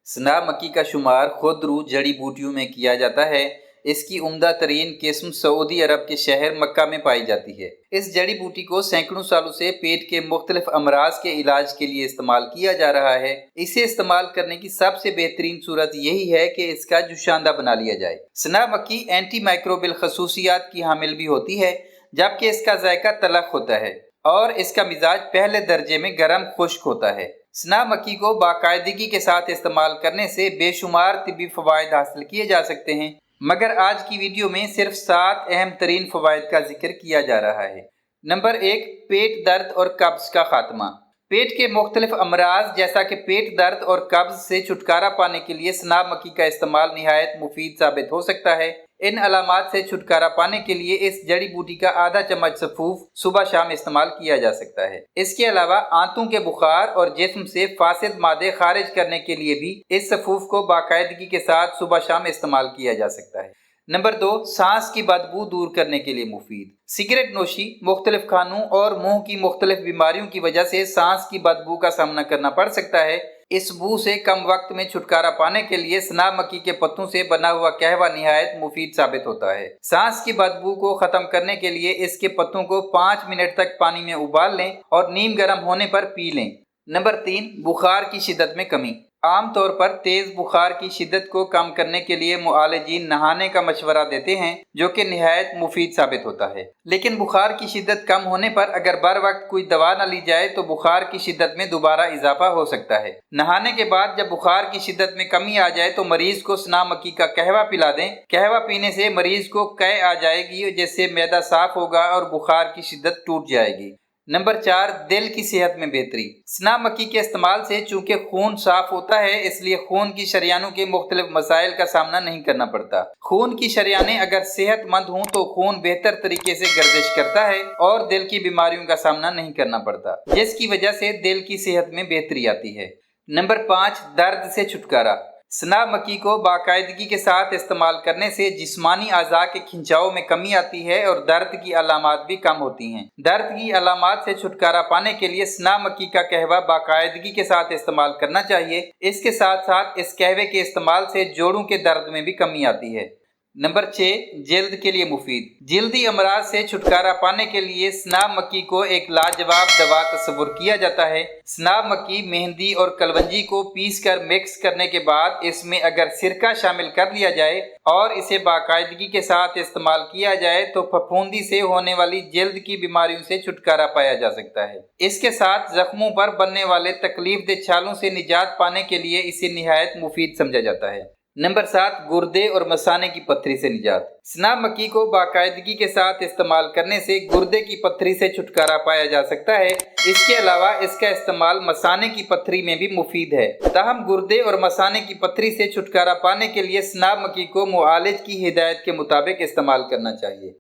सना मक्की का शुमार खुदरू जड़ी बूटियों में किया जाता है। इसकी उम्दा तरीन किस्म सऊदी अरब के शहर मक्का में पाई जाती है। इस जड़ी बूटी को सैकड़ों सालों से पेट के मुख्तलिफ अमराज के इलाज के लिए इस्तेमाल किया जा रहा है। इसे इस्तेमाल करने की सबसे बेहतरीन सूरत यही है कि इसका जुशांदा बना लिया जाए। सना मक्की एंटी माइक्रोबियल खसूसियात की हामिल भी होती है, जबकि इसका जायका तलख होता है और इसका मिजाज पहले दर्जे में गर्म खुश्क होता है। सना मक्की को बाकायदगी के साथ इस्तेमाल करने से बेशुमार तिब्बी फ़वाइद हासिल किए जा सकते हैं, मगर आज की वीडियो में सिर्फ 7 अहम तरीन फ़वाइद का जिक्र किया जा रहा है। नंबर 1, पेट दर्द और कब्ज़ का खात्मा। पेट के मुख्तलिफ अमराज जैसा कि पेट दर्द और कब्ज़ से छुटकारा पाने के लिए सना मक्की का इस्तेमाल निहायत मुफीद साबित हो सकता है। इन अलामात से छुटकारा पाने के लिए इस जड़ी बूटी का आधा चम्मच सफूफ सुबह शाम इस्तेमाल किया जा सकता है। इसके अलावा आंतों के बुखार और जिस्म से फासिद मादे खारिज करने के लिए भी इस सफूफ को बाकायदगी के साथ सुबह शाम इस्तेमाल किया जा सकता है। नंबर 2, सांस की बदबू दूर करने के लिए मुफीद। सिगरेट नोशी, मुख्तलिफ खानों और मुंह की मुख्तलिफ बीमारियों की वजह से सांस की बदबू का सामना करना पड़ सकता है। इस बू से कम वक्त में छुटकारा पाने के लिए सना मक्की के पत्तों से बना हुआ कहवा निहायत मुफीद साबित होता है। सांस की बदबू को खत्म करने के लिए इसके पत्तों को 5 मिनट तक पानी में उबाल लें और नीम गर्म होने पर पी लें। नंबर 3, बुखार की शिद्दत में कमी। आम तौर पर तेज बुखार की शिद्दत को कम करने के लिए मुआलिजीन नहाने का मशवरा देते हैं, जो कि निहायत मुफीद साबित होता है। लेकिन बुखार की शिद्दत कम होने पर अगर बर वक्त कोई दवा न ली जाए तो बुखार की शिद्दत में दोबारा इजाफा हो सकता है। नहाने के बाद जब बुखार की शिद्दत में कमी आ जाए तो मरीज को सना मक्की का कहवा पिला दें। कहवा पीने से मरीज को कै आ जाएगी, जिससे मैदा साफ होगा और बुखार की शिद्दत टूट जाएगी। नंबर 4, दिल की सेहत में बेहतरी। सना मक्की के इस्तेमाल से चूंकि खून साफ होता है, इसलिए खून की शरियानों के मुख्तलिफ मसाइल का सामना नहीं करना पड़ता। खून की शरियानें अगर सेहतमंद हों तो खून बेहतर तरीके से गर्दिश करता है और दिल की बीमारियों का सामना नहीं करना पड़ता, जिसकी वजह से दिल की सेहत में बेहतरी आती है। नंबर 5, दर्द से छुटकारा। सना मक्की को बाकायदगी के साथ इस्तेमाल करने से जिस्मानी अज़ा के खिंचाव में कमी आती है और दर्द की अलामात भी कम होती हैं। दर्द की अलामात से छुटकारा पाने के लिए सना मक्की का कहवा बाकायदगी के साथ इस्तेमाल करना चाहिए। इसके साथ साथ इस कहवे के इस्तेमाल से जोड़ों के दर्द में भी कमी आती है। नंबर 6, जल्द के लिए मुफीद। जल्दी अमराज से छुटकारा पाने के लिए सना मक्की को एक लाजवाब दवा तस्वुर किया जाता है। सना मक्की, मेहंदी और कलवंजी को पीस कर मिक्स करने के बाद इसमें अगर सिरका शामिल कर लिया जाए और इसे बाकायदगी के साथ इस्तेमाल किया जाए तो फफूंदी से होने वाली जल्द की बीमारियों से छुटकारा पाया जा सकता है। इसके साथ जख्मों पर बनने वाले तकलीफ दे छालों से निजात पाने के लिए इसे निहायत मुफीद समझा जाता है। नंबर 7, गुर्दे और मसाने की पत्थरी से निजात। सना मक्की को बाकायदगी के साथ इस्तेमाल करने से गुर्दे की पत्थरी से छुटकारा पाया जा सकता है। इसके अलावा इसका इस्तेमाल मसाने की पत्थरी में भी मुफीद है। ताहम गुर्दे और मसाने की पत्थरी से छुटकारा पाने के लिए सना मक्की को मुआलिज की हिदायत के मुताबिक इस्तेमाल करना चाहिए।